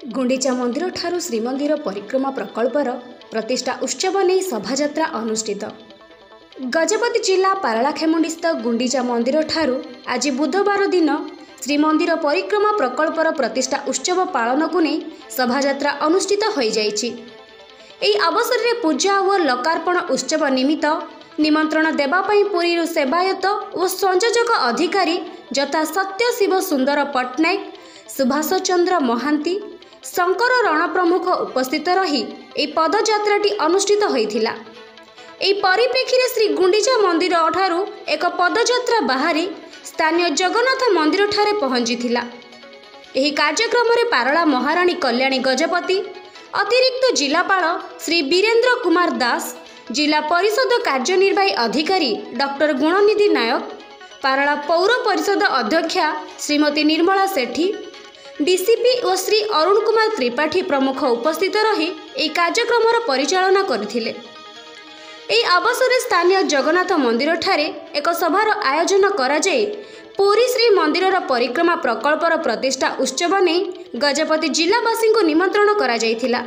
गुंडीचा मंदिर ठारू श्रीमंदिर परिक्रमा प्रकल्पर प्रतिष्ठा उत्सव नहीं शोभायात्रा अनुष्ठित। गजपति जिला पारलाखेमुंडीस्थ गुंडीचा मंदिर ठारू आज बुधवार दिन श्रीमंदिर परिक्रमा प्रकल्पर प्रतिष्ठा उत्सव पालन को नहीं शोभायात्रा अनुष्ठित हो जाइछि। एही अवसर में पूजा और लोकार्पण उत्सव निमित्त निमंत्रण देवाई पुरी सेवायत और संयोजक अधिकारी यथा सत्य शिव सुंदर पट्टनायक, सुभाष चंद्र महांती, शंकर रण प्रमुख उपस्थित रही ए पदयात्राटी अनुष्ठित होइथिला। एही परिप्रेक्षी रे श्री गुंडीचा मंदिर ठारू एक पदयात्रा बाहरी स्थानीय जगन्नाथ मंदिर ठारे पहुंचीथिला। एही कार्यक्रम रे पारला महाराणी कल्याणी गजपति, अतिरिक्त जिलापाल श्री वीरेंद्र कुमार दास, जिला परिषद कार्यनिर्वाही अधिकारी डॉक्टर गुणनिधि नायक, पारला पौर परिषद अध्यक्षा श्रीमती निर्मला सेठी, डीसीपी और श्री अरुण कुमार त्रिपाठी प्रमुख उपस्थित रही ए कार्यक्रम परिचालना करथिले। एही अवसर स्थानीय जगन्नाथ मंदिर ठारे एक सभार आयोजन करा जाय पुरी श्री मंदिर परिक्रमा प्रकल्पर प्रतिष्ठा उत्सव ने गजपति जिलावासी को निमंत्रण करा जायथिला।